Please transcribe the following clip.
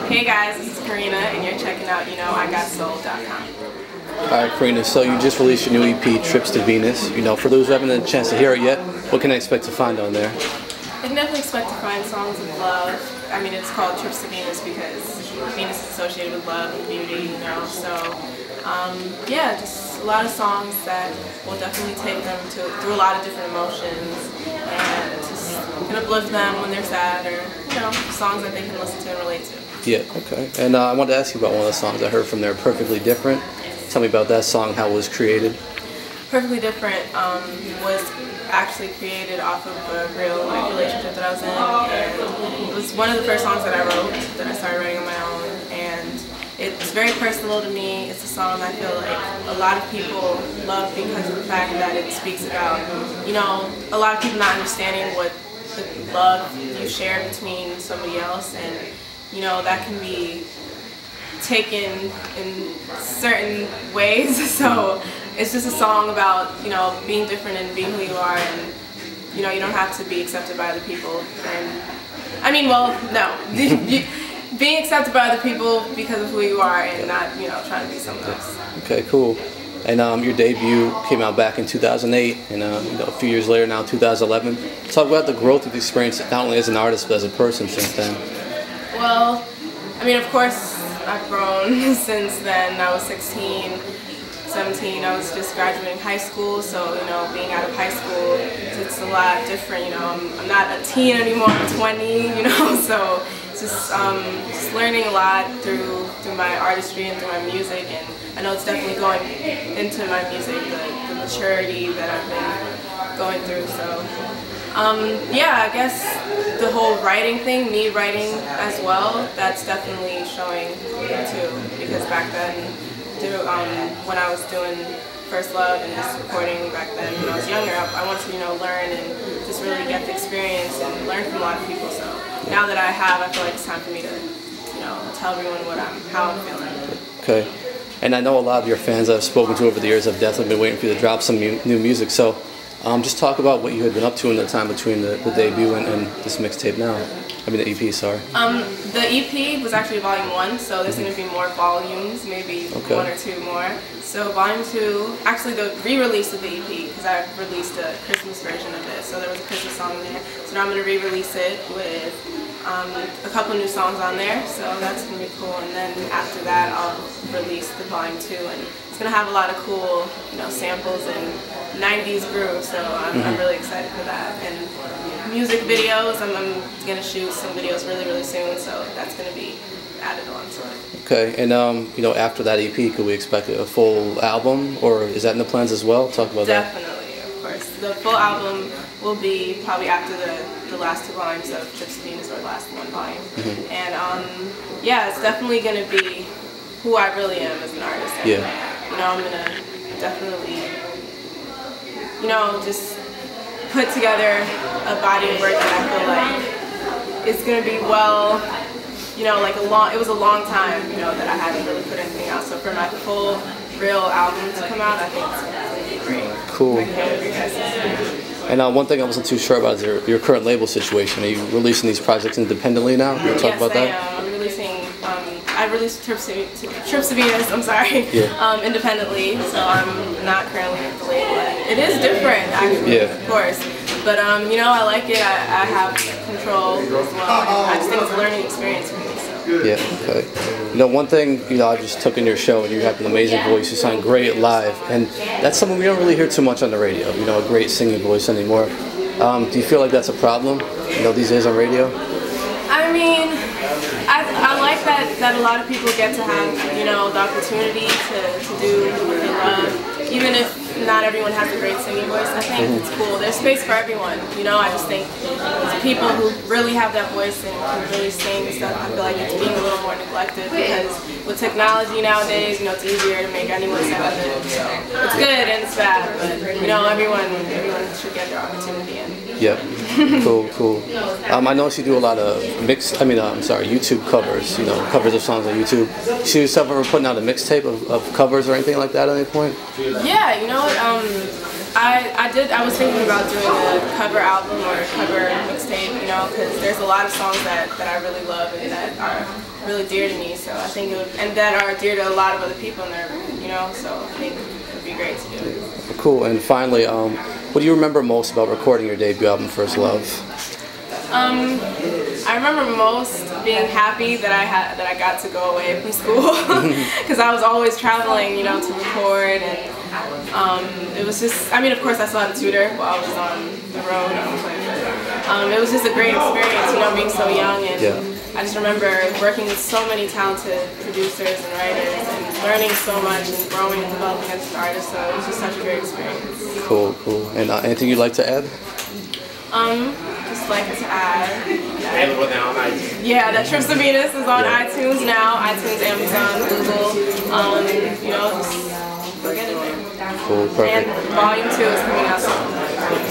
Hey guys, this is Karina, and you're checking out, IGotSoul.com. Alright, Karina, so you just released your new EP, Trips to Venus. For those who haven't had a chance to hear it yet, what can I expect to find on there? I can definitely expect to find songs of love. I mean, it's called Trips to Venus because Venus is associated with love and beauty, So, yeah, just a lot of songs that will definitely take them through a lot of different emotions and just can uplift them when they're sad, or, songs that they can listen to and relate to. Yeah, okay. And I wanted to ask you about one of the songs I heard from there, Perfectly Different. Tell me about that song, how it was created. Perfectly Different was actually created off of a real relationship that I was in, and it was one of the first songs that I wrote, that I started writing on my own, and it's very personal to me. It's a song I feel like a lot of people love because of the fact that it speaks about, a lot of people not understanding what the love you share between somebody else, and that can be taken in certain ways. So it's just a song about being different and being who you are, and you don't have to be accepted by other people. And I mean, well, no, being accepted by other people because of who you are, and not trying to be someone else. Okay, cool. And your debut came out back in 2008, and a few years later now, 2011. Talk about the growth you've experienced not only as an artist but as a person since then. Well, I mean, of course, I've grown since then. I was 16, 17. I was just graduating high school, so being out of high school, it's a lot different. I'm not a teen anymore. I'm 20. So it's just learning a lot through my artistry and through my music, and I know it's definitely going into my music, the maturity that I've been going through. So yeah, I guess the whole writing thing, me writing as well, that's definitely showing too, because back then, when I was doing First Love and just recording back then when I was younger, I wanted to learn and just really get the experience and learn from a lot of people. So now that I have, I feel like it's time for me to tell everyone how I'm feeling. Okay. And I know a lot of your fans I've spoken to over the years have definitely been waiting for you to drop some new music. So just talk about what you had been up to in the time between the debut and this mixtape now. I mean the EP, sorry. The EP was actually volume 1, so there's going to be more volumes, maybe one or two more. So volume 2, actually the re-release of the EP, because I released a Christmas version of it, so there was a Christmas song there. So now I'm going to re-release it with a couple new songs on there, so that's going to be cool. And then after that I'll release the volume 2, and it's going to have a lot of cool samples and 90s grooves, so I'm really excited for that. And music videos, I'm going to shoot some videos really soon, so that's going to be added on to it. Okay, and after that EP, could we expect a full album, or is that in the plans as well? Talk about that. Definitely, of course. The full album will be probably after the last 2 volumes of Trips to Venus, or last 1 volume. And yeah, it's definitely going to be who I really am as an artist. And, yeah. I'm going to definitely, just put together a body of work that I feel like is going to be it was a long time, that I hadn't really put anything out. So for my full, real album to come out, I think it's going to be great. Cool. And one thing I wasn't too sure about is your current label situation. Are you releasing these projects independently now? Can you talk about that? Yes, I am. I'm releasing, I released Trips to Venus, independently, so I'm not currently with the label. It is different, actually, of course. But, I like it. I have control as well. I just think it's a learning experience for me. So. Yeah, okay. One thing, I just took in your show, and you have an amazing voice. You sound great live, and that's something we don't really hear too much on the radio, a great singing voice anymore. Do you feel like that's a problem, these days on radio? I mean, I like that a lot of people get to have, the opportunity to do what they love, even if not everyone has a great singing voice. I think it's cool. There's space for everyone. I just think it's people who really have that voice and can really sing and stuff. I feel like it's being a little more neglected because with technology nowadays, it's easier to make anyone sound good. So it's good and it's bad, but everyone should get their opportunity. Yeah, cool. I noticed you do a lot of YouTube covers. Covers of songs on YouTube. See yourself ever putting out a mixtape of covers or anything like that at any point? Yeah, I was thinking about doing a cover album or a cover mixtape, because there's a lot of songs that I really love and that are really dear to me. So I think it would, and that are dear to a lot of other people in there, you know. So I think it would be great to do. Cool. And finally, what do you remember most about recording your debut album, First Love? I remember most being happy that I got to go away from school because I was always traveling, you know, to record, and it was just, I mean, of course I still had a tutor while I was on the road, but it was just a great experience, you know, being so young, and I just remember working with so many talented producers and writers and learning so much and growing and developing as an artist, so it was just such a great experience. Cool, cool. And anything you'd like to add? Just like to add. Yeah, that Trips to Venus is on iTunes now, iTunes, Amazon, Google. You know, just get it there. Cool, perfect. And Volume 2 is coming out soon.